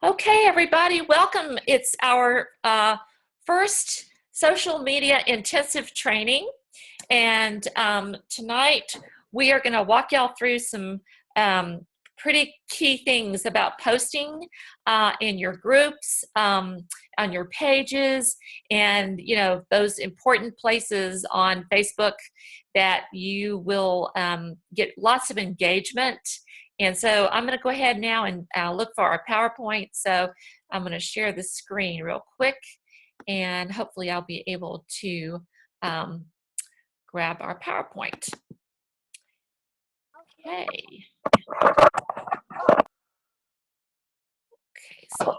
Okay, everybody, welcome. It's our first social media intensive training. And tonight we are going to walk y'all through some pretty key things about posting in your groups, on your pages, and those important places on Facebook that you will get lots of engagement. And so I'm going to go ahead now and look for our PowerPoint. So I'm going to share the screen real quick, and hopefully I'll be able to grab our PowerPoint. Okay. Okay, so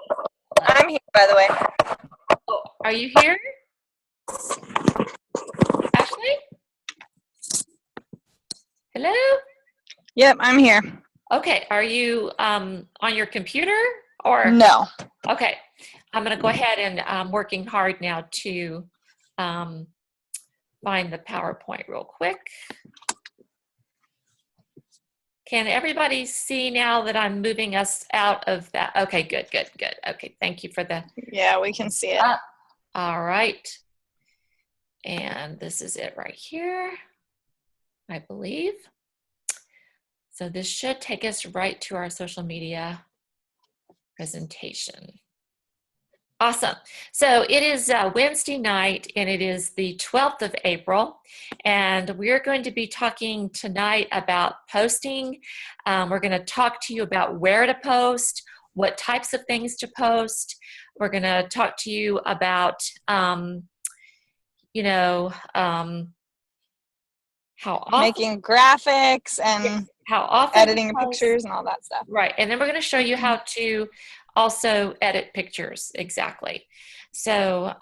I'm here, by the way. oh, are you here, Ashley? Hello? Yep, I'm here. Okay, are you on your computer or? No. Okay, I'm going to go ahead and I'm working hard now to find the PowerPoint real quick. Can everybody see now that I'm moving us out of that? Okay, good. Okay, thank you for the. Yeah, we can see it. All right. And this is it right here, I believe. So this should take us right to our social media presentation. Awesome. So it is Wednesday night, and it is the 12th of April, and we're going to be talking tonight about posting. We're going to talk to you about where to post, what types of things to post. We're going to talk to you about, how often. Making graphics and how often editing your pictures and all that stuff. Right, and then we're going to show you how to also edit pictures, exactly. So,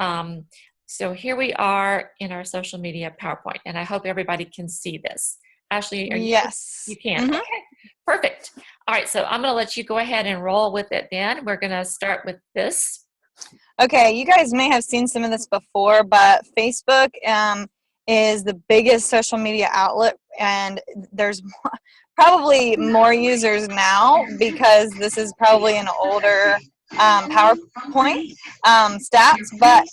so here we are in our social media PowerPoint, and I hope everybody can see this. Ashley, are you? Yes. You can. Mm-hmm. Okay, perfect. All right, so I'm going to let you go ahead and roll with it then. We're going to start with this. Okay, you guys may have seen some of this before, but Facebook is the biggest social media outlet, and there's probably more users now because this is probably an older PowerPoint stats, but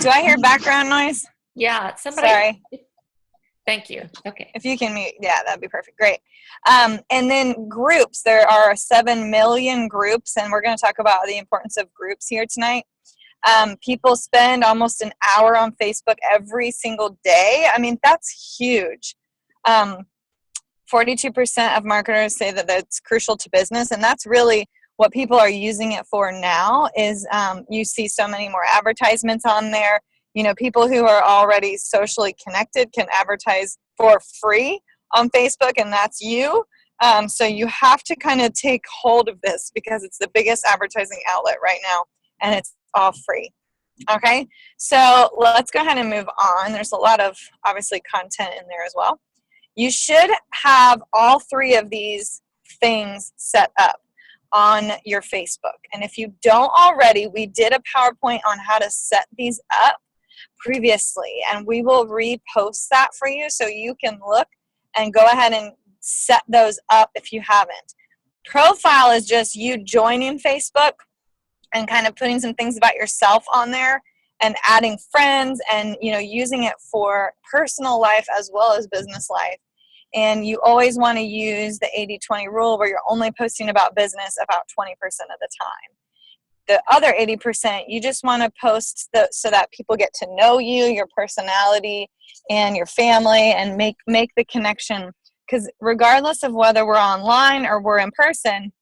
do I hear background noise? Yeah, somebody. Sorry. Thank you. Okay. If you can mute, yeah, that'd be perfect. Great. And then groups. There are 7 million groups, and we're going to talk about the importance of groups here tonight. People spend almost an hour on Facebook every single day. I mean, that's huge. 42% of marketers say that that's crucial to business, and that's really what people are using it for now is you see so many more advertisements on there. You know, people who are already socially connected can advertise for free on Facebook, and that's you. So you have to kind of take hold of this because it's the biggest advertising outlet right now, and it's all free. Okay, so let's go ahead and move on. There's a lot of, obviously, content in there as well. You should have all 3 of these things set up on your Facebook. And if you don't already, we did a PowerPoint on how to set these up previously, and we will repost that for you so you can look and go ahead and set those up if you haven't. Profile is just you joining Facebook and kind of putting some things about yourself on there and adding friends and using it for personal life as well as business life. And you always want to use the 80-20 rule where you're only posting about business about 20% of the time. The other 80%, you just want to post so that people get to know you, your personality, and your family, and make the connection. Because regardless of whether we're online or we're in person,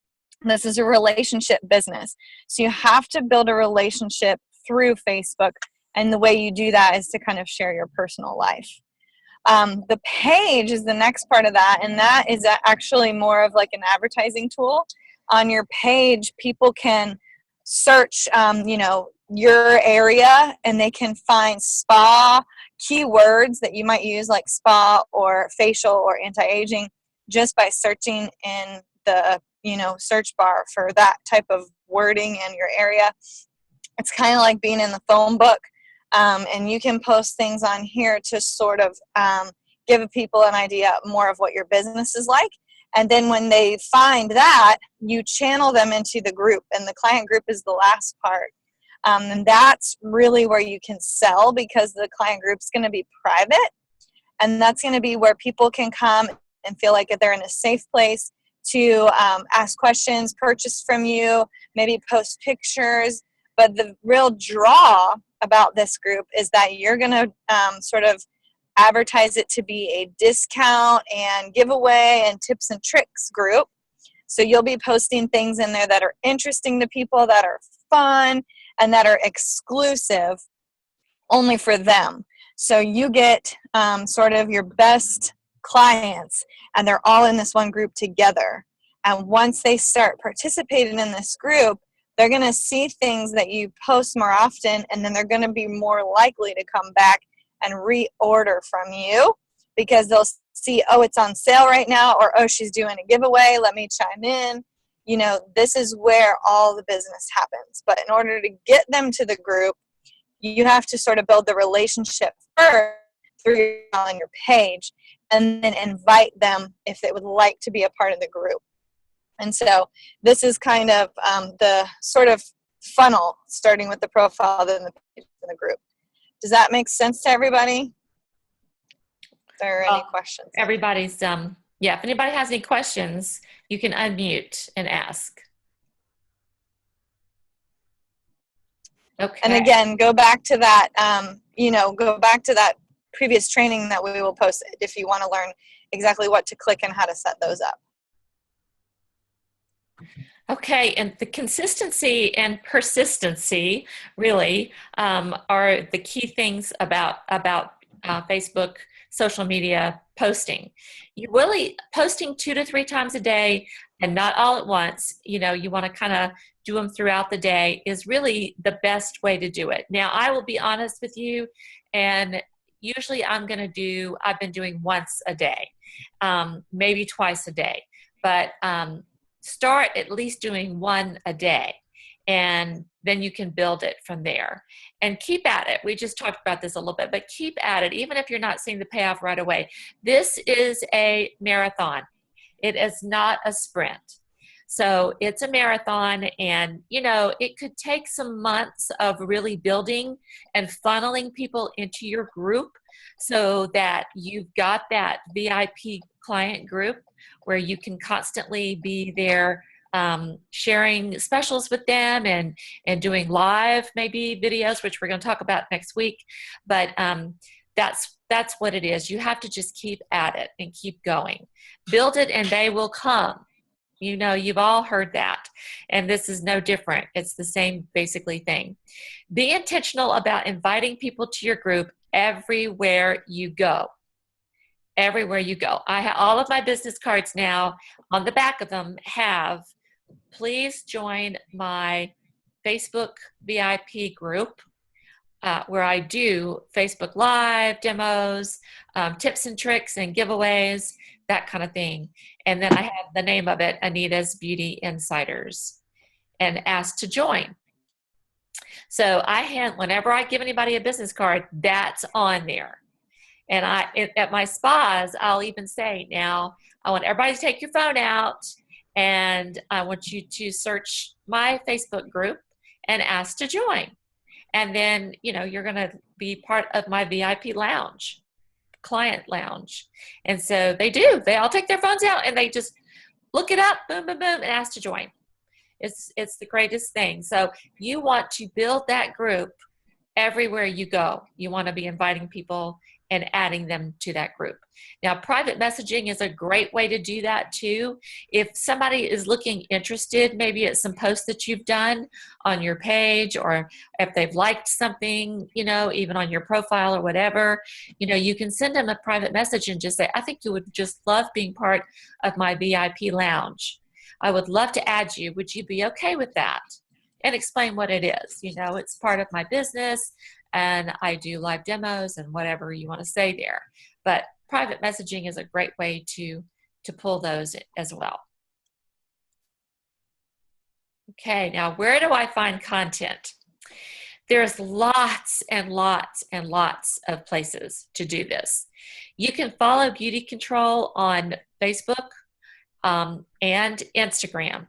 this is a relationship business. So you have to build a relationship through Facebook, and the way you do that is to kind of share your personal life. The page is the next part of that, and that is actually more of like an advertising tool. On your page, people can search, your area, and they can find spa keywords that you might use, like spa or facial or anti-aging, just by searching in the search bar for that type of wording in your area. It's kind of like being in the phone book. And you can post things on here to sort of give people an idea more of what your business is like. And then when they find that, you channel them into the group, and the client group is the last part. And that's really where you can sell, because the client group's going to be private, and that's going to be where people can come and feel like they're in a safe place to ask questions, purchase from you, maybe post pictures. But the real draw about this group is that you're going to sort of advertise it to be a discount and giveaway and tips and tricks group. So you'll be posting things in there that are interesting to people, that are fun, and that are exclusive only for them. So you get sort of your best clients, and they're all in this one group together. And once they start participating in this group, they're going to see things that you post more often, and then they're going to be more likely to come back and reorder from you, because they'll see, oh, it's on sale right now, or oh, she's doing a giveaway, let me chime in. You know, this is where all the business happens. But in order to get them to the group, you have to sort of build the relationship first through on your page, and then invite them if they would like to be a part of the group. And so this is kind of the sort of funnel, starting with the profile, then the page, and the group. Does that make sense to everybody? Are there any questions? Everybody's, yeah, if anybody has any questions, you can unmute and ask. Okay. And again, go back to that, go back to that previous training that we will post if you want to learn exactly what to click and how to set those up. Okay, and the consistency and persistency really are the key things about Facebook social media posting. You really posting 2 to 3 times a day and not all at once. You know, you want to kind of do them throughout the day is really the best way to do it. Now, I will be honest with you, and usually I've been doing once a day, maybe twice a day, but start at least doing 1 a day, and then you can build it from there and keep at it. We just talked about this a little bit, but keep at it even if you're not seeing the payoff right away. This is a marathon. It is not a sprint. So it's a marathon, and you know, it could take some months of really building and funneling people into your group so that you've got that VIP client group where you can constantly be there sharing specials with them and doing live maybe videos, which we're going to talk about next week. But that's what it is. You have to just keep at it and keep going. Build it and they will come. You know, you've all heard that. And this is no different. It's the same basically thing. Be intentional about inviting people to your group everywhere you go. Everywhere you go. I have all of my business cards now. On the back of them have, please join my Facebook VIP group where I do Facebook Live demos, tips and tricks and giveaways, that kind of thing. And then I have the name of it, Anita's Beauty Insiders, and ask to join. So whenever I give anybody a business card, that's on there. And at my spas, I'll even say, now, I want everybody to take your phone out, and I want you to search my Facebook group and ask to join. And then, you know, you're going to be part of my VIP lounge, client lounge. And so they do. They all take their phones out and they just look it up, boom, boom, boom, and ask to join. It's the greatest thing. So you want to build that group everywhere you go. You want to be inviting people and adding them to that group. Now, private messaging is a great way to do that too. If somebody is looking interested, maybe at some posts that you've done on your page, or if they've liked something, you know, even on your profile or whatever, you know, you can send them a private message and just say, I think you would just love being part of my VIP lounge. I would love to add you. Would you be okay with that? And explain what it is. You know, it's part of my business, and I do live demos and whatever you want to say there. But private messaging is a great way to pull those as well. Okay, now where do I find content? There's lots and lots and lots of places to do this. You can follow Beauty Control on Facebook and Instagram.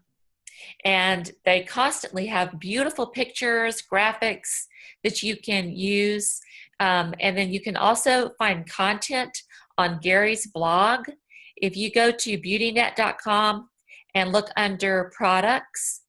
And they constantly have beautiful pictures, graphics that you can use. And then you can also find content on Gary's blog. If you go to beautynet.com and look under products.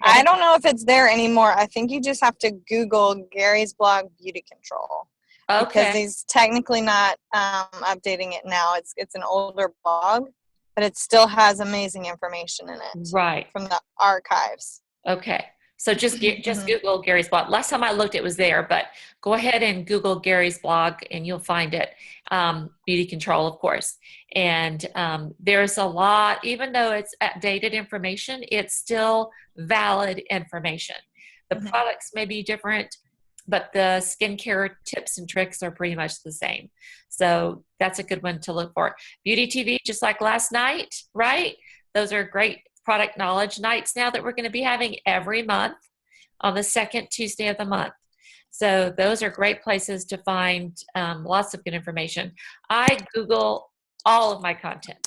I don't know if it's there anymore. I think you just have to Google Gary's blog Beauty Control. Because Okay. he's technically not updating it now. It's an older blog, but it still has amazing information in it Right. from the archives. Okay. So just Mhm. Google Gary's blog. Last time I looked, it was there, but go ahead and Google Gary's blog and you'll find it. Beauty Control, of course. And there's a lot, even though it's outdated information, it's still valid information. The Mhm. products may be different, but the skincare tips and tricks are pretty much the same. So that's a good one to look for. Beauty TV, just like last night, right? Those are great product knowledge nights now that we're going to be having every month on the second Tuesday of the month. So those are great places to find lots of good information. I Google all of my content.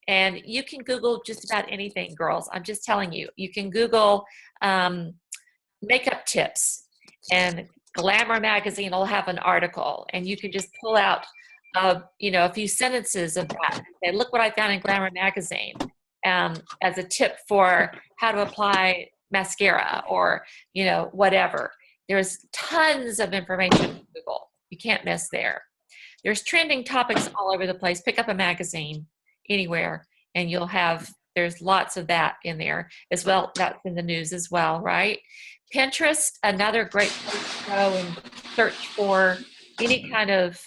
And you can Google just about anything, girls. I'm just telling you. You can Google makeup tips, and Glamour magazine will have an article, and you can just pull out a few sentences of that and say, look what I found in Glamour magazine, as a tip for how to apply mascara, or whatever. There's tons of information on Google. You can't miss there. There's trending topics all over the place. Pick up a magazine anywhere and there's lots of that in there as well. That's in the news as well, right? Pinterest, another great place to go and search for any kind of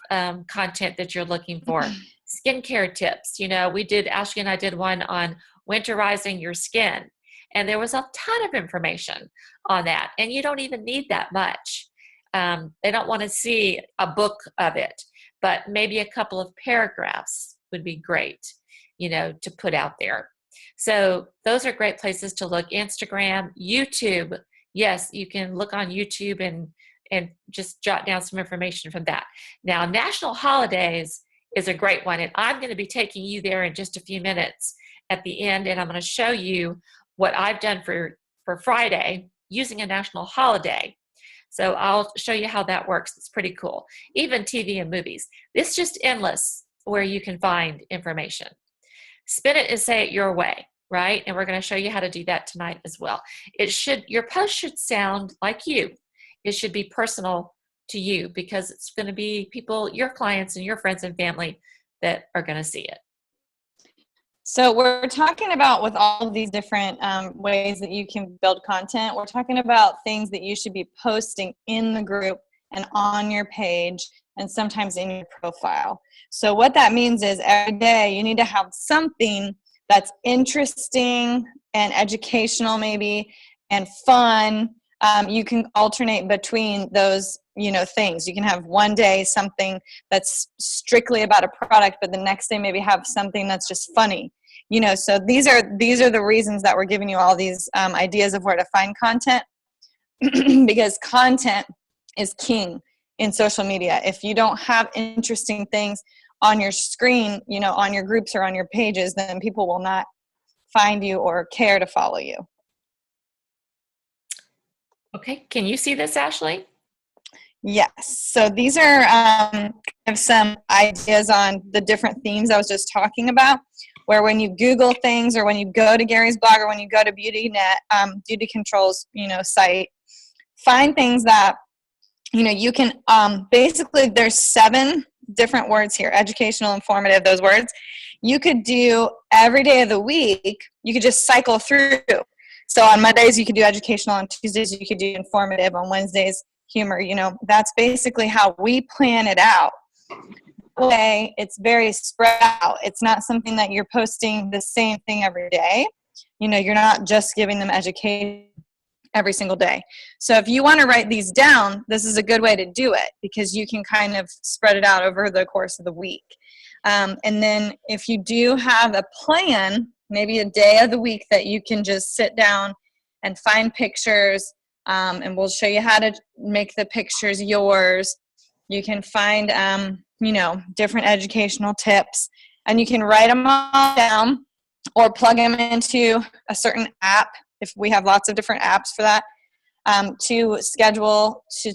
content that you're looking for. Skincare tips. Ashley and I did one on winterizing your skin, and there was a ton of information on that. And you don't even need that much. They don't want to see a book of it, but maybe a couple of paragraphs would be great, to put out there. So those are great places to look. Instagram, YouTube. Yes, you can look on YouTube and just jot down some information from that. Now, national holidays is a great one, and I'm going to be taking you there in just a few minutes at the end, and I'm going to show you what I've done for Friday using a national holiday. So I'll show you how that works. It's pretty cool. Even TV and movies. It's just endless where you can find information. Spin it and say it your way, right? And we're going to show you how to do that tonight as well. Your post should sound like you. It should be personal to you, because it's going to be people, your clients and your friends and family, that are going to see it. So we're talking about, with all of these different ways that you can build content, we're talking about things that you should be posting in the group and on your page and sometimes in your profile. So what that means is every day you need to have something that's interesting and educational maybe and fun. You can alternate between those things. You can have one day something that's strictly about a product, but the next day maybe have something that's just funny. So these are the reasons that we're giving you all these ideas of where to find content, because content is king in social media. If you don't have interesting things on your screen, on your groups or on your pages, then people will not find you or care to follow you. Okay, can you see this, Ashley? Yes. So these are some ideas on the different themes I was just talking about, where when you Google things, or when you go to Gary's blog, or when you go to BeautyNet, Beauty Control's, site, find things that, you can, basically there's 7 different words here: educational, informative, those words. You could do every day of the week, you could just cycle through. So on Mondays, you could do educational. On Tuesdays, you could do informative. On Wednesdays, humor. That's basically how we plan it out. Way it's very spread out. It's not something that you're posting the same thing every day. You're not just giving them education every single day. So if you want to write these down, this is a good way to do it, because you can kind of spread it out over the course of the week. And then if you do have a plan, maybe a day of the week that you can just sit down and find pictures, and we'll show you how to make the pictures yours. You can find, different educational tips, and you can write them all down. or plug them into a certain app, if we have lots of different apps for that, to schedule to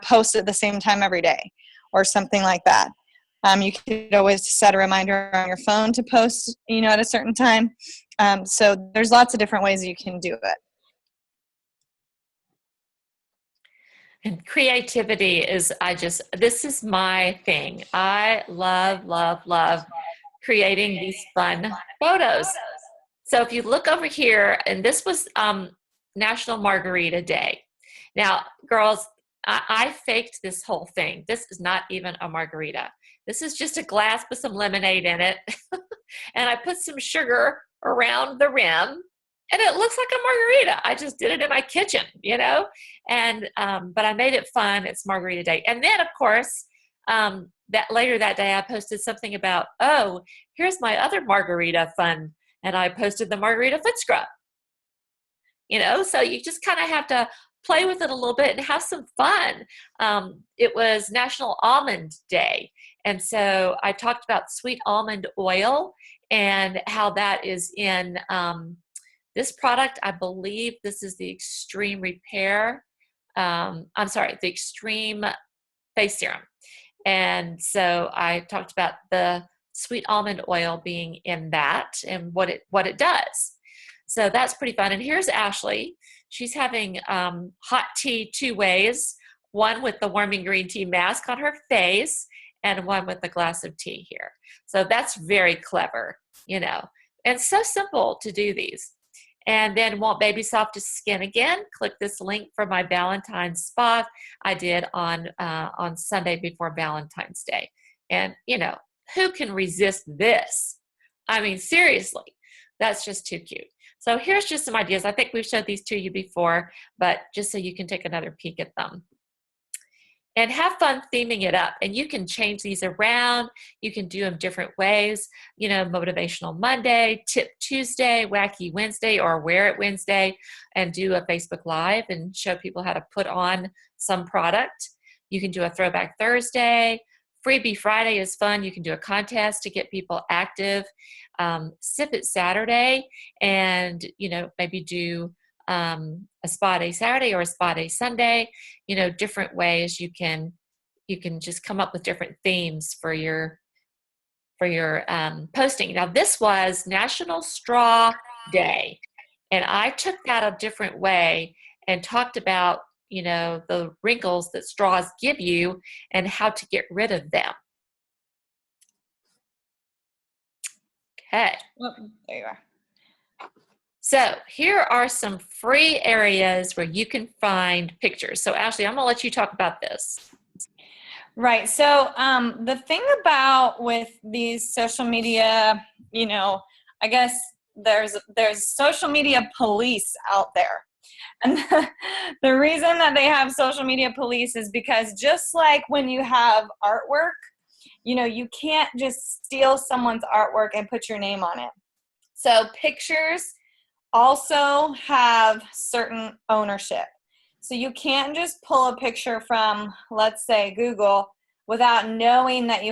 post at the same time every day or something like that. You could always set a reminder on your phone to post, at a certain time. So there's lots of different ways you can do it. And creativity is, this is my thing. I love, love, love creating these fun photos. So if you look over here, and this was National Margarita Day. Now, girls, I faked this whole thing. This is not even a margarita. This is just a glass with some lemonade in it. And I put some sugar around the rim, and it looks like a margarita. I just did it in my kitchen, and but I made it fun. It's Margarita Day. And then, of course, that later that day, I posted something about, oh, here's my other margarita fun. And I posted the margarita foot scrub. So you just kind of have to play with it a little bit and have some fun. It was National Almond Day. And so I talked about sweet almond oil and how that is in this product. I believe this is the Extreme Repair. The Extreme Face Serum. And so I talked about the sweet almond oil being in that and what it does. So that's pretty fun. And here's Ashley. She's having hot tea 2 ways, one with the warming green tea mask on her face and one with a glass of tea here. So that's very clever, and so simple to do these. And then want baby soft skin again? Click this link for my Valentine's spa I did on Sunday before Valentine's Day. And, who can resist this? I mean, seriously, that's just too cute. So here's just some ideas. I think we've showed these to you before, but just so you can take another peek at them. And have fun theming it up. And you can change these around. You can do them different ways. Motivational Monday, Tip Tuesday, Wacky Wednesday, or Wear It Wednesday, and do a Facebook Live and show people how to put on some product. You can do a Throwback Thursday. Freebie Friday is fun. You can do a contest to get people active. Sip It Saturday, and maybe do a spa day Saturday or a spa day Sunday. Different ways you can just come up with different themes for your posting. Now, this was National Straw Day, and I took that a different way and talked about the wrinkles that straws give you and how to get rid of them. Okay. Well, there you are. So here are some free areas where you can find pictures. So Ashley, I'm gonna let you talk about this. Right. So the thing about with these social media, I guess there's social media police out there. And the reason that they have social media police is because just like when you have artwork, you can't just steal someone's artwork and put your name on it. So pictures also have certain ownership. So you can't just pull a picture from, let's say, Google without knowing that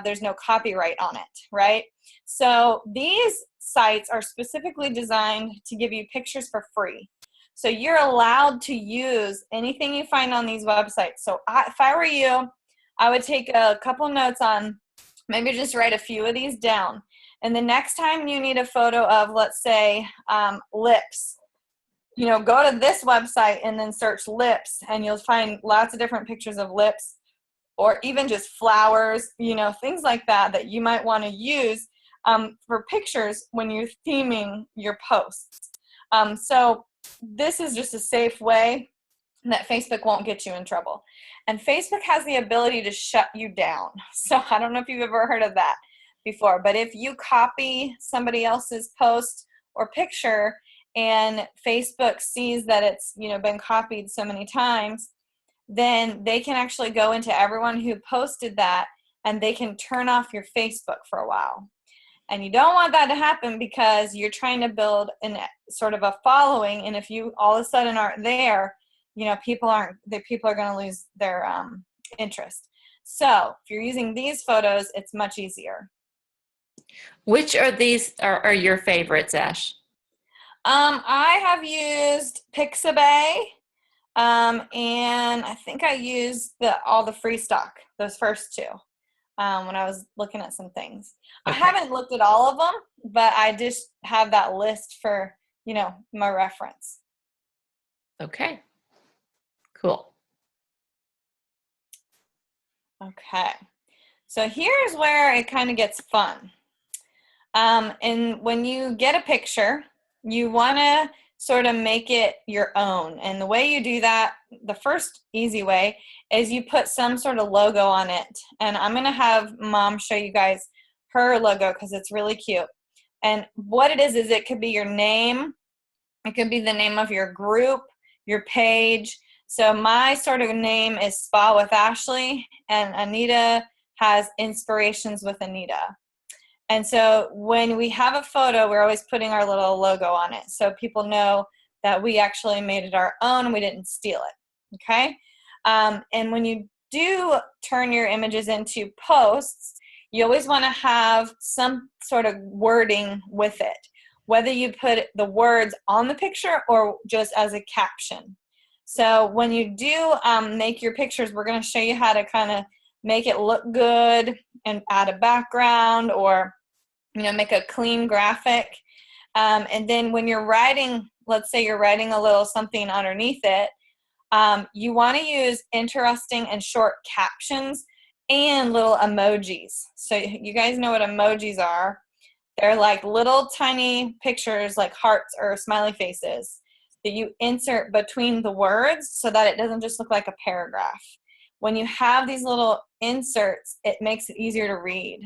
there's no copyright on it, right? So these sites are specifically designed to give you pictures for free. So you're allowed to use anything you find on these websites. So if I were you, I would take a couple notes on, maybe just write a few of these down. And the next time you need a photo of, let's say, lips, go to this website and then search lips, and you'll find lots of different pictures of lips, or even just flowers, things like that you might want to use for pictures when you're theming your posts. So this is just a safe way that Facebook won't get you in trouble. And Facebook has the ability to shut you down. So I don't know if you've ever heard of that before, but if you copy somebody else's post or picture and Facebook sees that it's been copied so many times, then they can actually go into everyone who posted that and they can turn off your Facebook for a while. And you don't want that to happen because you're trying to build sort of a following, and if you all of a sudden aren't there, people are going to lose their interest. So if you're using these photos, it's much easier. Which are these are your favorites, Ash? I have used Pixabay, and I think I used all the free stock, those first two, when I was looking at some things. I Okay. haven't looked at all of them, but I just have that list for, my reference. Okay. Cool. Okay. So here's where it kind of gets fun. And when you get a picture, you want to sort of make it your own. And the way you do that, the first easy way, is you put some sort of logo on it. And I'm going to have Mom show you guys her logo because it's really cute. And what it is it could be your name. It could be the name of your group, your page. So my sort of name is Spa with Ashley, and Anita has Inspirations with Anita. And so when we have a photo, we're always putting our little logo on it so people know that we actually made it our own and we didn't steal it, okay? And when you do turn your images into posts, you always want to have some sort of wording with it, whether you put the words on the picture or just as a caption. So when you do make your pictures, we're going to show you how to kind of make it look good and add a background or make a clean graphic. And then when you're writing, let's say you're writing a little something underneath it, you want to use interesting and short captions and little emojis. So you guys know what emojis are. They're like little tiny pictures like hearts or smiley faces that you insert between the words so that it doesn't just look like a paragraph. When you have these little inserts, it makes it easier to read.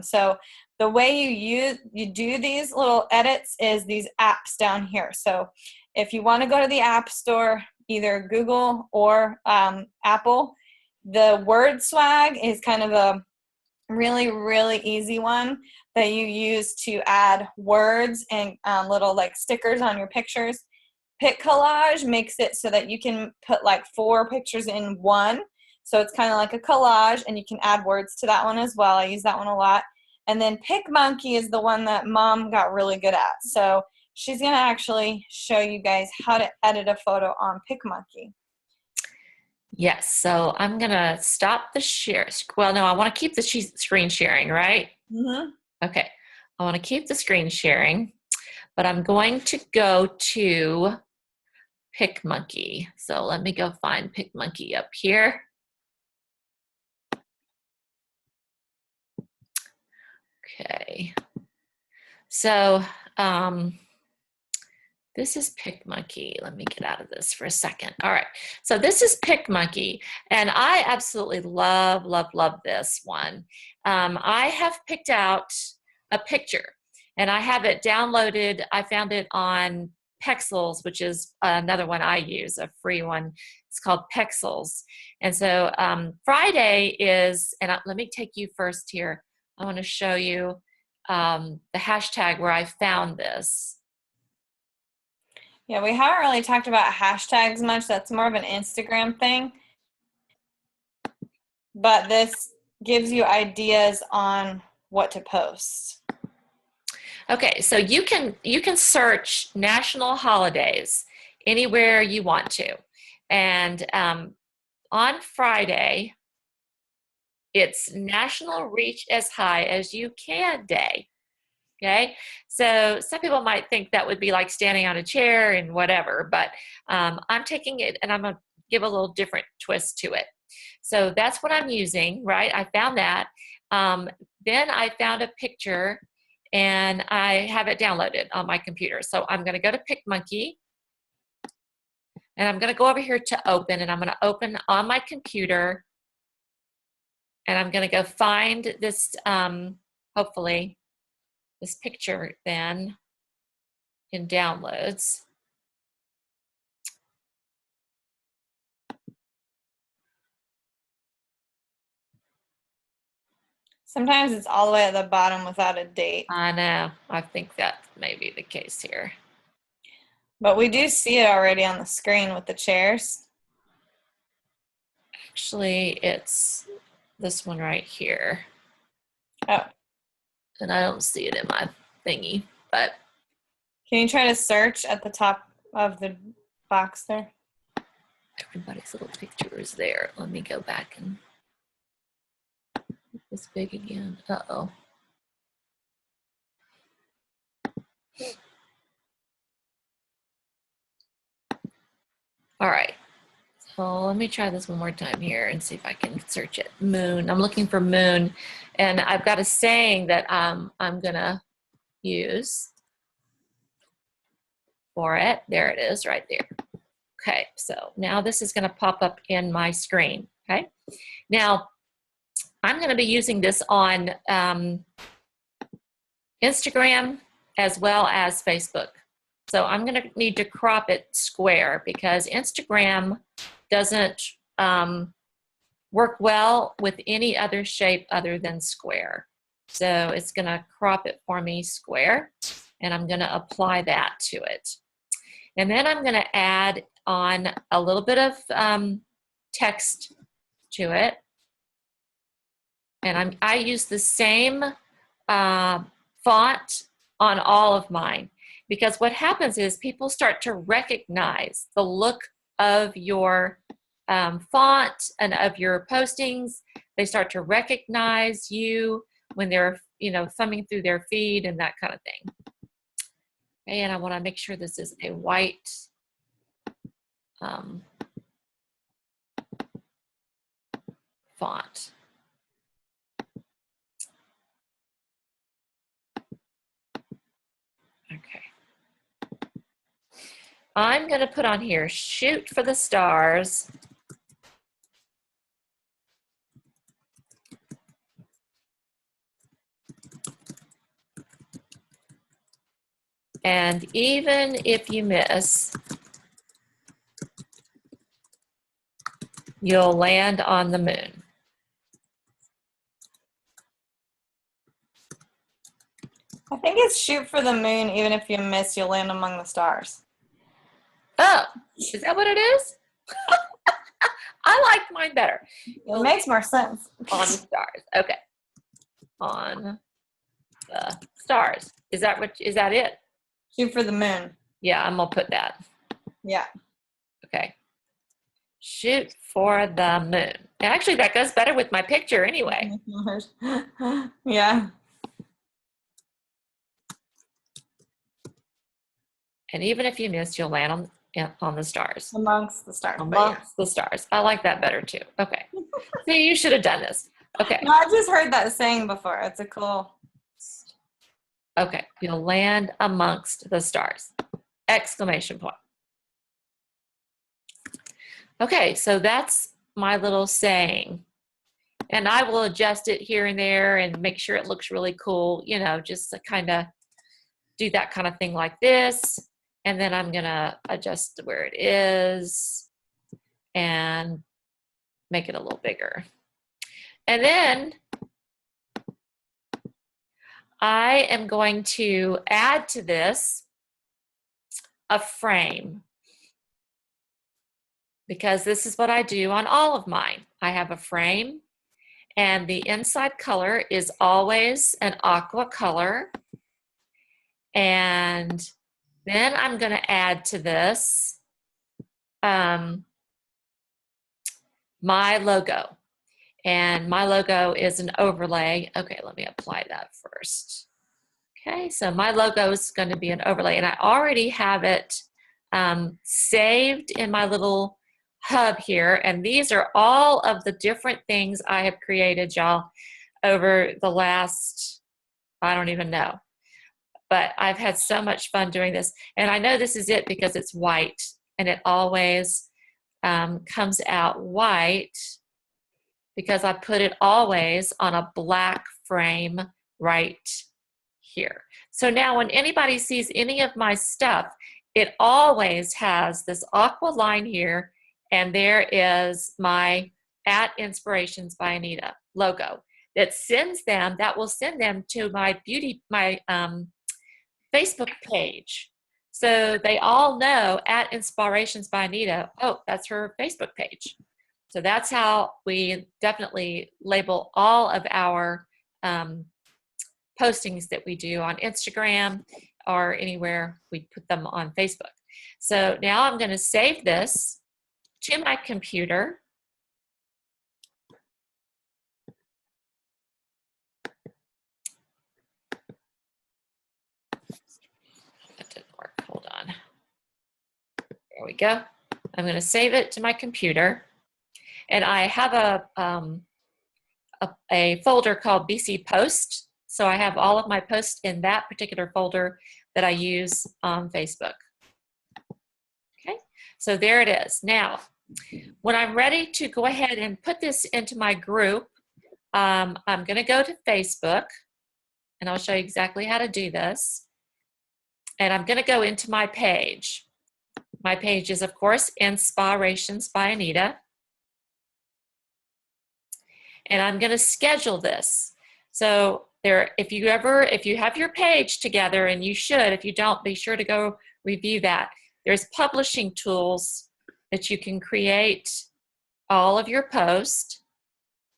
So the way you do these little edits is these apps down here. So if you want to go to the App Store, either Google or Apple, the Word Swag is kind of a really, really easy one that you use to add words and little like stickers on your pictures. PicCollage makes it so that you can put like 4 pictures in one. So it's kind of like a collage, and you can add words to that one as well. I use that one a lot. And then PicMonkey is the one that Mom got really good at. So she's going to actually show you guys how to edit a photo on PicMonkey. Yes. So I'm going to stop the share. Well, no, I want to keep the screen sharing, right? Mm-hmm. Okay. I want to keep the screen sharing, but I'm going to go to PicMonkey. So let me go find PicMonkey up here. Okay. So this is PicMonkey. Let me get out of this for a second. All right. So this is PicMonkey, and I absolutely love, love, love this one. I have picked out a picture, and I have it downloaded. I found it on Pexels, which is another one I use, a free one. It's called Pexels. And so Friday is, and let me take you first here. I want to show you the hashtag where I found this. Yeah, we haven't really talked about hashtags much. That's more of an Instagram thing. But this gives you ideas on what to post. Okay, so you can search national holidays anywhere you want to, and on Friday, it's National Reach as High as You Can Day. Okay, so some people might think that would be like standing on a chair and whatever, but I'm taking it and I'm gonna give a little different twist to it. So that's what I'm using, right? I found that. Then I found a picture and I have it downloaded on my computer. So I'm gonna go to PicMonkey and I'm gonna go over here to open, and I'm gonna open on my computer, and I'm gonna go find this, hopefully, this picture then in downloads. Sometimes it's all the way at the bottom without a date. I know, I think that may be the case here. But we do see it already on the screen with the chairs. Actually, it's this one right here. Oh. And I don't see it in my thingy, but Can you try to search at the top of the box there? everybody's little picture is there. Let me go back and make this big again. Uh-oh. All right. So let me try this one more time here and see if I can search it. Moon. I'm looking for moon. And I've got a saying that I'm going to use for it. There it is right there. Okay, so now this is going to pop up in my screen. Okay, now I'm going to be using this on Instagram as well as Facebook. So I'm going to need to crop it square because Instagram doesn't work well with any other shape other than square. So it's going to crop it for me square, and I'm going to apply that to it. And then I'm going to add on a little bit of text to it. And I use the same font on all of mine, because what happens is people start to recognize the look of your font and of your postings. They start to recognize you when they're, thumbing through their feed and that kind of thing. And I want to make sure this is a white font. Okay. I'm going to put on here, shoot for the stars. And even if you miss, you'll land on the moon. I think it's shoot for the moon. Even if you miss, you'll land among the stars. Oh, is that what it is? I like mine better. It makes more sense. On the stars. Okay. On the stars. Is that it? Shoot for the moon. Yeah, I'm gonna put that. Yeah. Okay. Shoot for the moon. Actually, that goes better with my picture anyway. Yeah. And even if you miss, you'll land on the stars. Amongst the stars. Amongst the stars. I like that better too. Okay. See, you should have done this. Okay. No, I just heard that saying before. It's a cool. Okay. You'll land amongst the stars. Exclamation point. Okay, so that's my little saying. And I will adjust it here and there and make sure it looks really cool, just to kind of do that kind of thing like this. And then I'm going to adjust where it is and make it a little bigger. And then I am going to add to this a frame, because this is what I do on all of mine. I have a frame, and the inside color is always an aqua color. And then I'm going to add to this my logo. And my logo is an overlay. Okay, let me apply that first. Okay, so my logo is going to be an overlay, and I already have it saved in my little hub here. And these are all of the different things I have created, y'all, over the last, I don't even know. But I've had so much fun doing this. And I know this is it because it's white, and it always comes out white because I put it always on a black frame right here. So now when anybody sees any of my stuff, it always has this aqua line here, and there is my @Inspirations by Anita logo that will send them to my Facebook page. So they all know @Inspirations by Anita, oh, that's her Facebook page. So that's how we definitely label all of our postings that we do on Instagram or anywhere, we put them on Facebook. So now I'm going to save this to my computer. That didn't work. Hold on. There we go. I'm going to save it to my computer. And I have a folder called BC Post. So I have all of my posts in that particular folder that I use on Facebook. Okay, so there it is. Now, when I'm ready to go ahead and put this into my group, I'm going to go to Facebook, and I'll show you exactly how to do this. And I'm going to go into my page. My page is, of course, Inspirations by Anita. And I'm going to schedule this. So there, if you have your page together, and you should, if you don't, be sure to go review that. There's publishing tools that you can create all of your posts.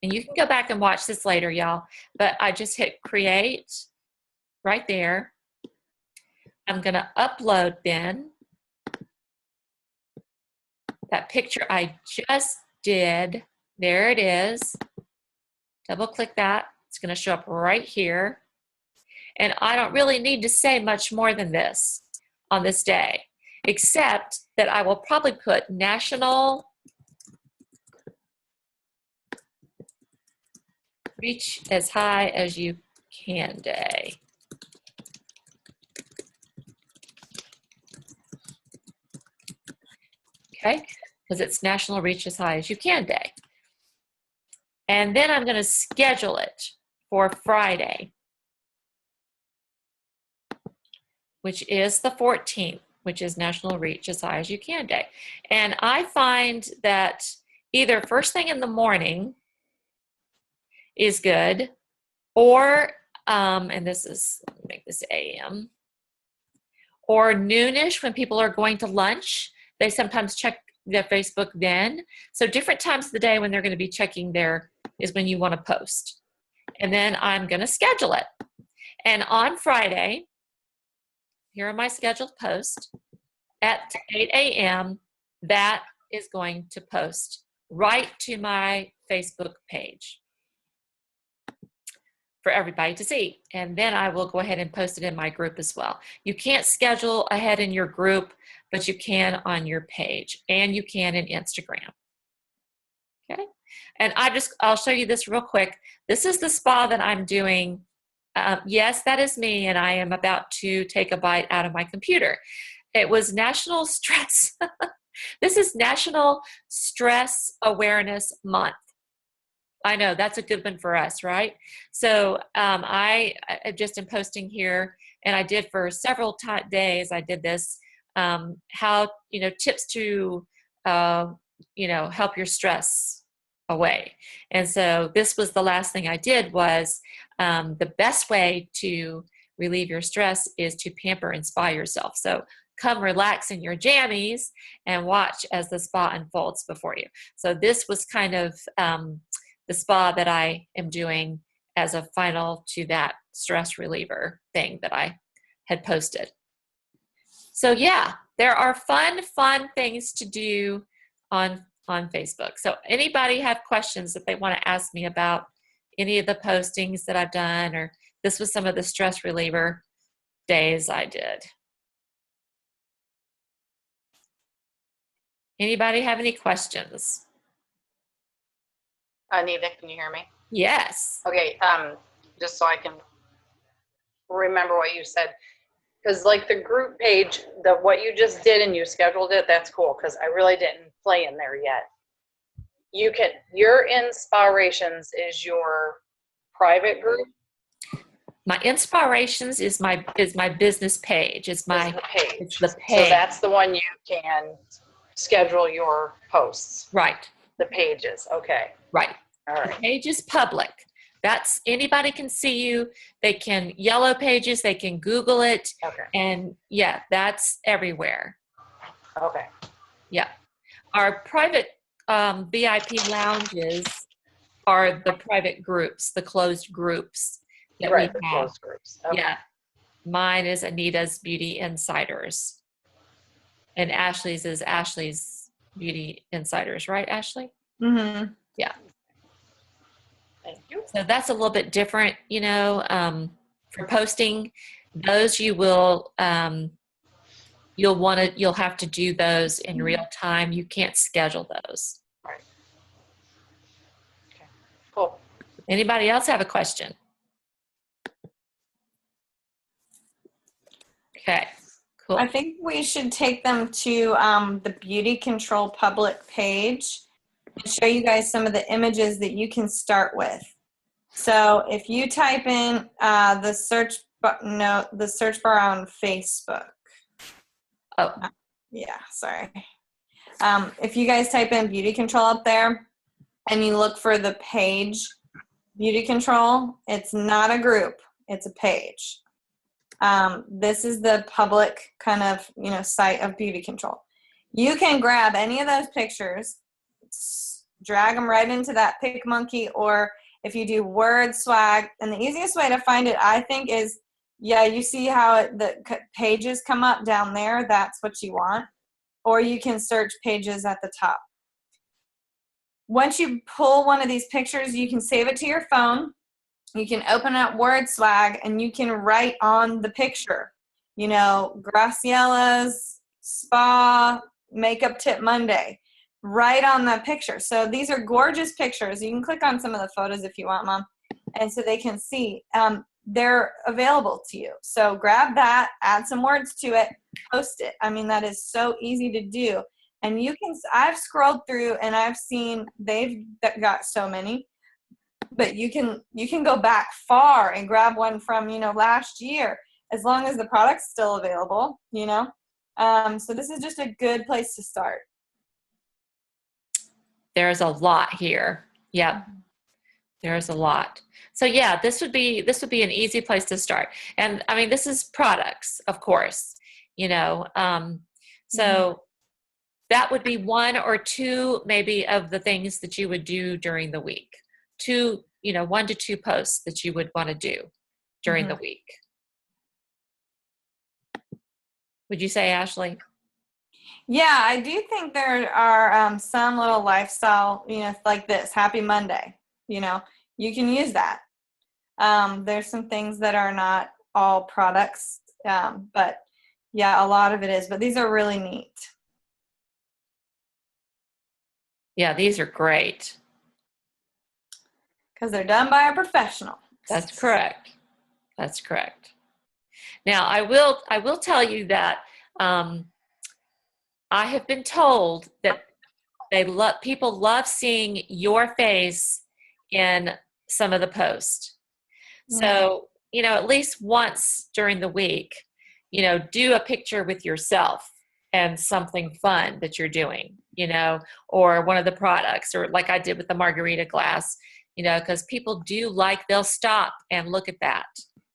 And you can go back and watch this later, y'all. But I just hit create right there. I'm going to upload then that picture I just did. There it is. Double click that. It's going to show up right here. And I don't really need to say much more than this on this day, except that I will probably put National Reach as High as You Can Day. Okay, because it's National Reach as High as You Can Day. And then I'm going to schedule it for Friday, which is the 14th, which is National Reach as High as You Can Day. And I find that either first thing in the morning is good, or, and this is, let me make this AM, or noonish when people are going to lunch. They sometimes check their Facebook then. So different times of the day when they're going to be checking there is when you want to post. And then I'm going to schedule it. And on Friday, here are my scheduled posts at 8 a.m. That is going to post right to my Facebook page for everybody to see. And then I will go ahead and post it in my group as well. You can't schedule ahead in your group, but you can on your page, and you can in Instagram. Okay. And I'll show you this real quick. This is the spa that I'm doing. Yes, that is me, and I am about to take a bite out of my computer. It was National Stress. This is National Stress Awareness Month. I know, that's a good one for us, right? So I just am posting here, and I did for several days, I did this, how, tips to, help your stress away. And so this was the last thing I did was the best way to relieve your stress is to pamper and spa yourself. So come relax in your jammies and watch as the spa unfolds before you. So this was kind of the spa that I am doing as a final to that stress reliever thing that I had posted. So yeah, there are fun things to do on Facebook. So anybody have questions that they want to ask me about any of the postings that I've done, or this was some of the stress reliever days I did. Anybody have any questions? Anita, can you hear me? Yes. Okay, just so I can remember what you said, because like the group page, what you just did and you scheduled it, that's cool, because I really didn't play in there yet. Your Inspirations is your private group? My Inspirations is my business page. It's the page. So that's the one you can schedule your posts. Right. The pages. Okay. Right. All right. The page is public. That's anybody can see you. They can Yellow Pages. They can Google it. Okay. And yeah, that's everywhere. Okay. Yeah. Our private VIP lounges are the private groups, the closed groups that Right, we the have. closed groups. Okay. Yeah. Mine is Anita's Beauty Insiders. And Ashley's is Ashley's Beauty Insiders, right, Ashley? Mm-hmm. Yeah. Thank you. So that's a little bit different, for posting. Those you will, you'll have to do those in real time. You can't schedule those. Right. Okay. Cool. Anybody else have a question? Okay, cool. I think we should take them to the Beauty Control public page and show you guys some of the images that you can start with. So if you type in the search bar on Facebook. Oh, Yeah, sorry. If you guys type in Beauty Control up there and you look for the page Beauty Control, it's not a group, it's a page. This is the public kind of, site of Beauty Control. You can grab any of those pictures, drag them right into that PicMonkey, or if you do word swag, and the easiest way to find it, I think, is, you see how the pages come up down there, that's what you want, or you can search pages at the top. Once you pull one of these pictures, you can save it to your phone. You can open up Word Swag and you can write on the picture, Graciella's Spa Makeup Tip Monday, right on the picture. So these are gorgeous pictures. You can click on some of the photos if you want, Mom, and so they can see. They're available to you. So grab that, add some words to it, post it. I mean, that is so easy to do. And I've scrolled through and I've seen they've got so many. But you can go back far and grab one from, last year, as long as the product's still available, So this is just a good place to start. there's a lot here. Yep. There's a lot. So yeah, this would be an easy place to start. And I mean, this is products, of course, so that would be one or two maybe of the things that you would do during the week. 1 to 2 posts that you would want to do during the week. Would you say, Ashley? Yeah, I do think there are some little lifestyle, like this, Happy Monday, you can use that. There's some things that are not all products, but yeah, a lot of it is, but these are really neat. Yeah, these are great. Because they're done by a professional. That's correct. That's correct. Now, I will tell you that I have been told that people love seeing your face in some of the posts. So, at least once during the week, do a picture with yourself and something fun that you're doing, or one of the products, or like I did with the margarita glass, because people they'll stop and look at that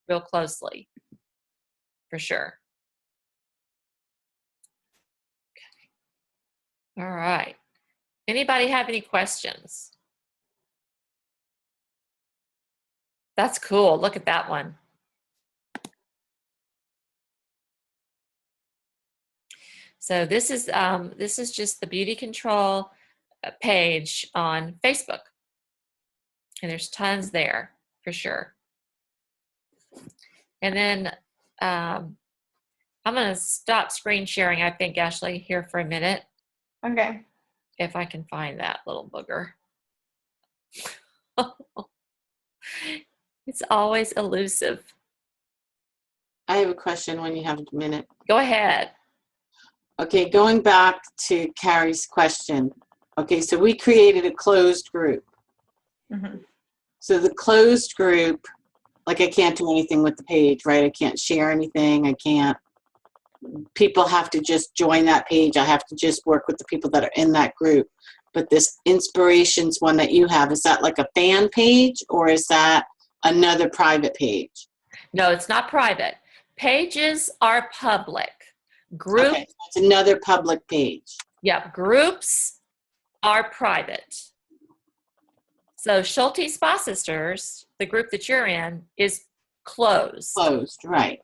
real closely, for sure. Okay. All right. Anybody have any questions? That's cool. Look at that one. So this is just the Beauty Control page on Facebook. And there's tons there, for sure. And then I'm going to stop screen sharing, I think, Ashley, here for a minute. Okay. If I can find that little booger. It's always elusive. I have a question when you have a minute. Go ahead. Okay, going back to Carrie's question. Okay, so we created a closed group. So the closed group, like I can't do anything with the page, right? I can't share anything. People have to just join that page. I have to just work with the people that are in that group. But this Inspirations one that you have, is that like a fan page or is that another private page? No, it's not private. Pages are public. Group, Okay, so it's another public page. Yeah, groups are private. So Schulte Spa Sisters, the group that you're in, is closed. Closed, right,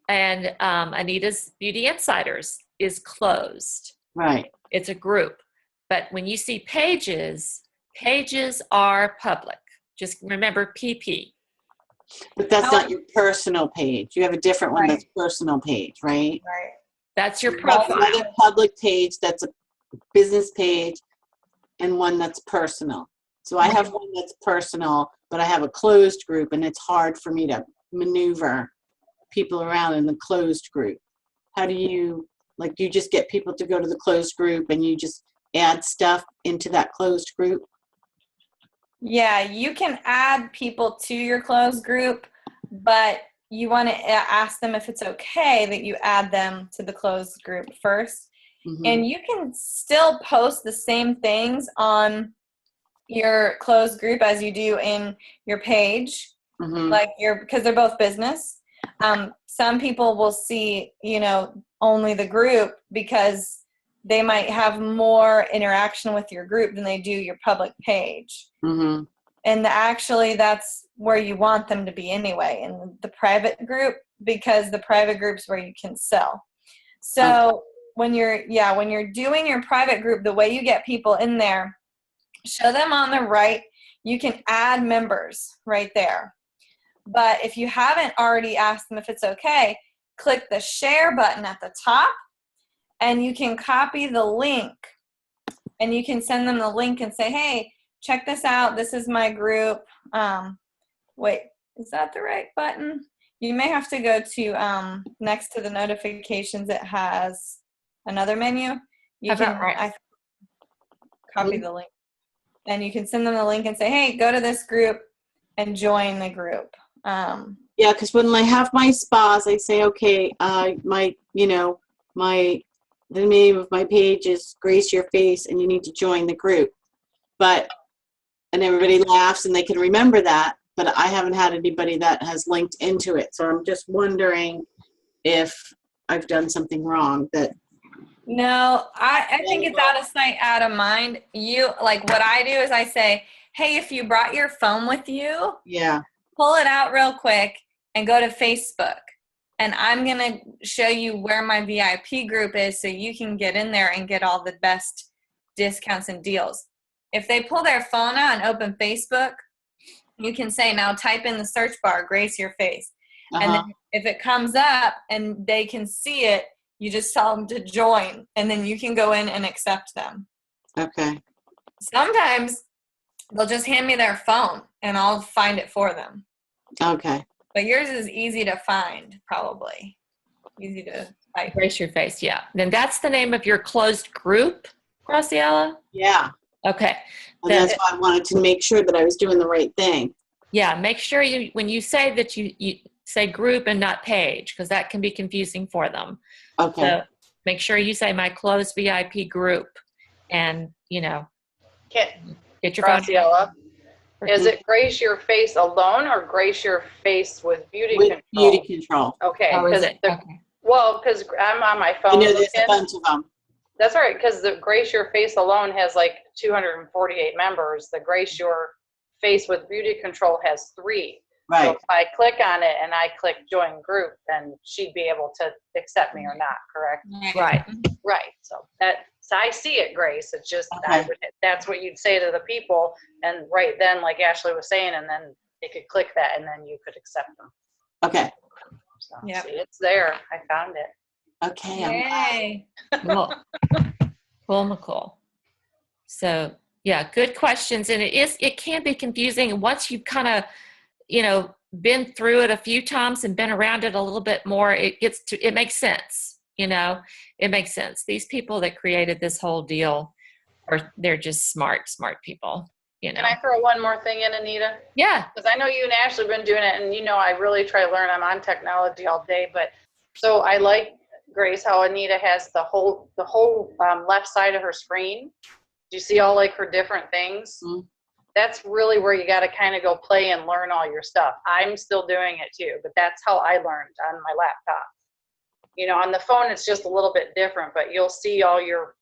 And Anita's Beauty Insiders is closed. right. It's a group. But when you see pages, pages are public. Just remember PP. But that's not your personal page. You have a different one Right. that's personal page, right? Right. That's your You have profile. another public page that's a business page and one that's personal. So I have one that's personal, but I have a closed group, and it's hard for me to maneuver people around in the closed group. How do you, like, you just get people to go to the closed group and you just add stuff into that closed group? Yeah, you can add people to your closed group, but you want to ask them if it's okay that you add them to the closed group first. Mhm. And you can still post the same things on your closed group as you do in your page, Mhm. like because they're both business. Some people will see, only the group because they might have more interaction with your group than they do your public page. Mhm. And actually, that's where you want them to be anyway, in the private group, because the private group's where you can sell. So when you're doing your private group, the way you get people in there, show them on the right. You can add members right there. But if you haven't already asked them if it's okay, click the share button at the top, and you can copy the link. And you can send them the link and say, hey, check this out. This is my group. Wait, is that the right button? You may have to go to next to the notifications. It has another menu. You can copy the link. And you can send them the link and say, hey, go to this group and join the group. Yeah, because when I have my spas, I say, okay, the name of my page is Grace Your Face, and you need to join the group. And everybody laughs, and they can remember that, but I haven't had anybody that has linked into it. So I'm just wondering if I've done something wrong. No, I think it's out of sight, out of mind. What I do is I say, hey, if you brought your phone with you, Yeah. pull it out real quick and go to Facebook. And I'm going to show you where my VIP group is so you can get in there and get all the best discounts and deals. If they pull their phone out and open Facebook, you can say, now type in the search bar, Grace Your Face. And then if it comes up and they can see it, you just tell them to join, and then you can go in and accept them. Okay. Sometimes they'll just hand me their phone, and I'll find it for them. Okay. But yours is easy to find, probably. Easy to type. Grace Your Face, yeah. Then that's the name of your closed group, Graciela? Yeah. Okay. And that's why I wanted to make sure that I was doing the right thing. Yeah, make sure when you say that you say group and not page, because that can be confusing for them. Okay. So make sure you say my closed VIP group, and get your phone. Graciela, is it Grace Your Face alone or Grace Your Face with Beauty With Control? Beauty Control. Okay. Oh, is Because it? Okay. because I'm on my I phone know there's a looking. bunch of them. That's all right, because the Grace Your Face alone has like 248 members. The Grace Your Face with Beauty Control has 3. So Right. if I click on it and I click join group, then she'd be able to accept me or not, correct? Right. Right. So I see it, Grace. It's just Okay. that's what you'd say to the people, and right then, like Ashley was saying, and then they could click that, and then you could accept them. Okay. So Yep. see, it's there. I found it. Okay. I'm glad. Yay. Cool, Nicole. So yeah, good questions. And it can be confusing. And once you've kind of, been through it a few times and been around it a little bit more, it makes sense. It makes sense. These people that created this whole deal they're just smart people, Can I throw one more thing in, Anita? Yeah. Because I know you and Ashley have been doing it, and I really try to learn. I'm on technology all day, but so I like, Grace, how Anita has the whole left side of her screen. Do you see all like her different things? Mm-hmm. That's really where you got to kind of go play and learn all your stuff. I'm still doing it too, but that's how I learned on my laptop. On the phone it's just a little bit different, but you'll see all your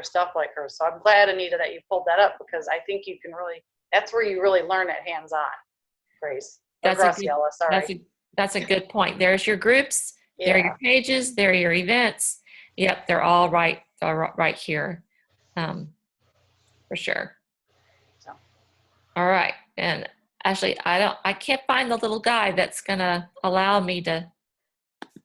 stuff like her. So I'm glad, Anita, that you pulled that up, because I think you can that's where you really learn it hands-on, Grace. That's Graciela, sorry. That's a good point. There's your groups, there are Yeah. your pages, there are your events. Yep, they're all right here, for sure. So. All right, and Ashley, I can't find the little guy that's gonna allow me to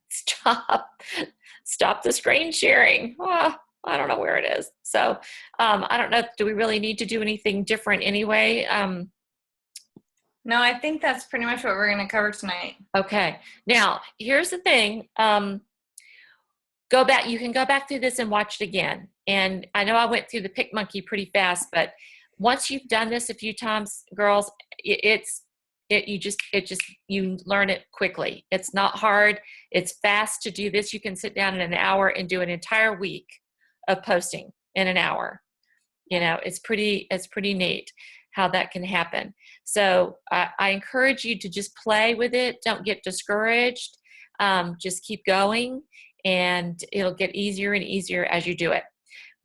stop the screen sharing. Oh, I don't know where it is. So I don't know. Do we really need to do anything different anyway? No, I think that's pretty much what we're going to cover tonight. Okay. Now, here's the thing. Go back. You can go back through this and watch it again. And I know I went through the PicMonkey pretty fast, but once you've done this a few times, girls, you learn it quickly. It's not hard. It's fast to do this. You can sit down in an hour and do an entire week of posting in an hour. You know, it's pretty neat how that can happen. So I encourage you to just play with it. Don't get discouraged. Just keep going, and it'll get easier and easier as you do it.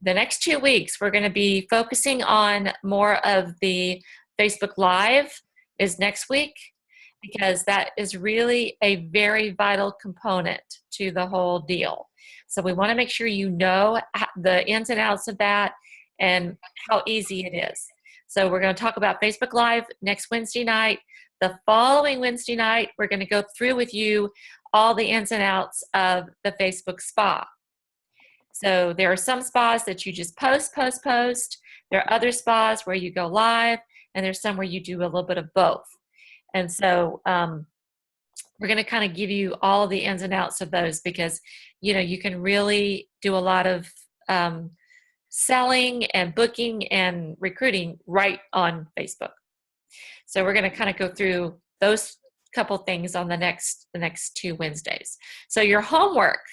The next 2 weeks, we're going to be focusing on more of the Facebook Live is next week, because that is really a very vital component to the whole deal. So we want to make sure you know the ins and outs of that and how easy it is. So we're going to talk about Facebook Live next Wednesday night. The following Wednesday night, we're going to go through with you all the ins and outs of the Facebook Spa. So there are some spas that you just post. There are other spas where you go live, and there's some where you do a little bit of both. And so we're going to kind of give you all the ins and outs of those, because, you know, you can really do a lot of selling and booking and recruiting right on Facebook. So we're going to kind of go through those couple things on the next 2 Wednesdays. So your homework,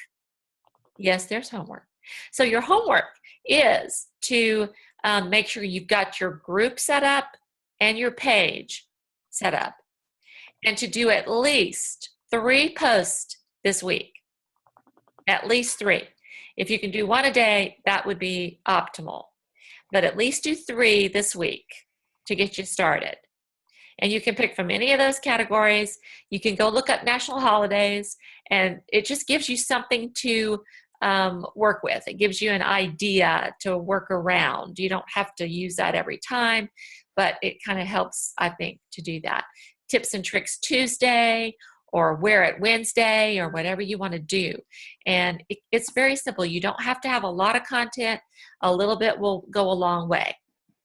yes, there's homework. So your homework is to make sure you've got your group set up and your page set up, and to do at least 3 posts this week. At least 3. If you can do 1 a day, that would be optimal. But at least do 3 this week to get you started. And you can pick from any of those categories. You can go look up national holidays, and it just gives you something to work with. It gives you an idea to work around. You don't have to use that every time, but it kind of helps, I think, to do that. Tips and Tricks Tuesday, or Wear It Wednesday, or whatever you want to do. And it's very simple. You don't have to have a lot of content. A little bit will go a long way.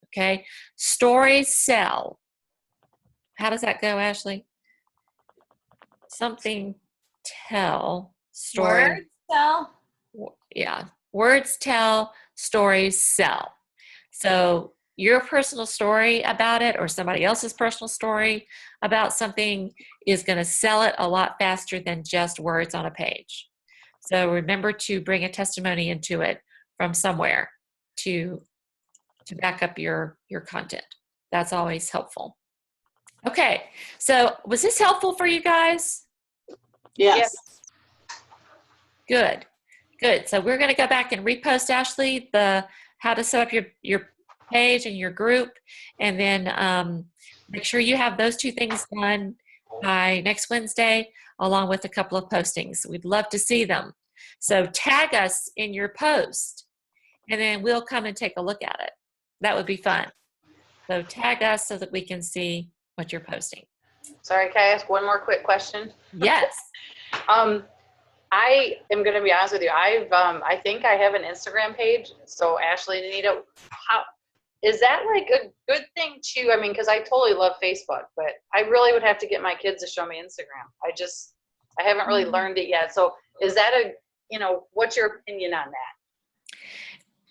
Okay? Stories sell. How does that go, Ashley? Something tell. Story. Words tell. Yeah. Words tell, stories sell. So your personal story about it, or somebody else's personal story about something, is going to sell it a lot faster than just words on a page. So remember to bring a testimony into it from somewhere to back up your content. That's always helpful. Okay, so was this helpful for you guys? Yes. Good. So we're going to go back and repost, Ashley, the how to set up your page and your group, and then make sure you have those 2 things done by next Wednesday, along with a couple of postings. We'd love to see them. So tag us in your post, and then we'll come and take a look at it. That would be fun. So tag us so that we can see what you're posting. Sorry, can I ask one more quick question? Yes. I am going to be honest with you. I think I have an Instagram page. So Ashley and Anita, how is that like a good thing too? I mean, because I totally love Facebook, but I really would have to get my kids to show me Instagram. I haven't really learned it yet. So is that what's your opinion on that?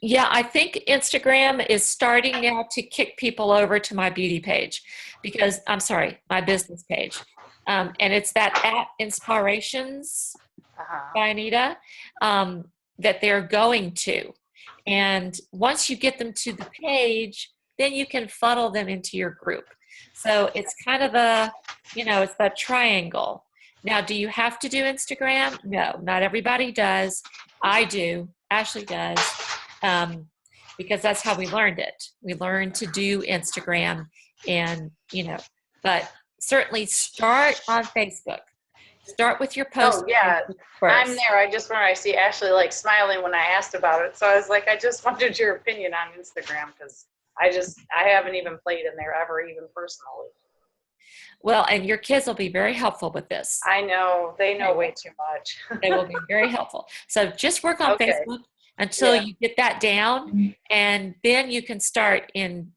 Yeah, I think Instagram is starting now to kick people over to my beauty page, because my business page. And it's that @Inspirations by Anita that they're going to. And once you get them to the page, then you can funnel them into your group. So it's kind of it's that triangle. Now, do you have to do Instagram? No, not everybody does. I do. Ashley does. Because that's how we learned it. We learned to do Instagram, and but certainly start on Facebook. Start with your post. Oh, yeah. first. I'm there. I just remember I see Ashley like smiling when I asked about it. So I was like, I just wanted your opinion on Instagram because I haven't even played in there ever, even personally. Well, and your kids will be very helpful with this. I know. They know way too much. They will be very helpful. So just work on Okay. Facebook until Yeah. you get that down, and then you can start on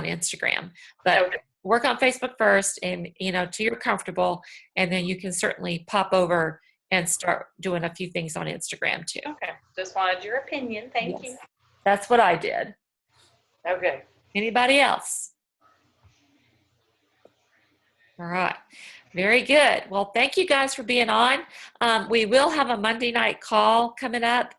Instagram. But Okay. work on Facebook first, and till you're comfortable, and then you can certainly pop over and start doing a few things on Instagram too. Okay. Just wanted your opinion. Thank you. That's what I did. Okay. Anybody else? All right. Very good. Well, thank you guys for being on. We will have a Monday night call coming up.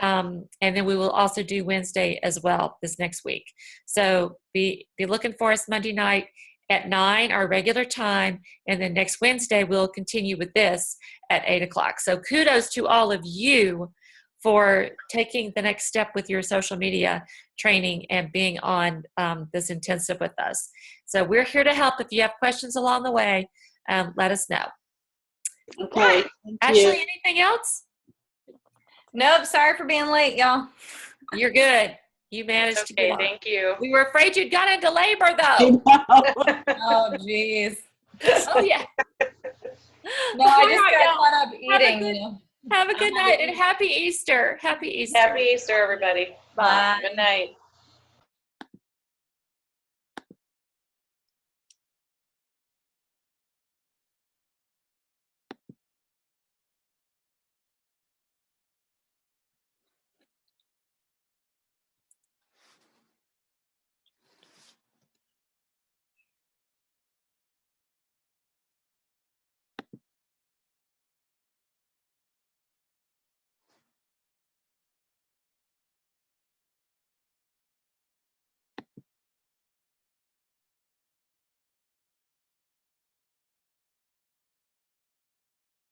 And then we will also do Wednesday as well this next week. So be looking for us Monday night at 9, our regular time. And then next Wednesday, we'll continue with this at 8 o'clock. So kudos to all of you for taking the next step with your social media training and being on this intensive with us. So we're here to help. If you have questions along the way, let us know. Okay. Right. Thank Ashley, you. anything else? Nope. Sorry for being late, y'all. You're good. You managed to Okay. get on. Thank you. We were afraid you'd got into labor, I though. know. Oh, jeez. Oh, yeah. No, I All just right, got y'all. caught up Have a eating. good- You know. Have a good night and happy Easter. Happy Easter. Happy Easter, everybody. Bye. Good night.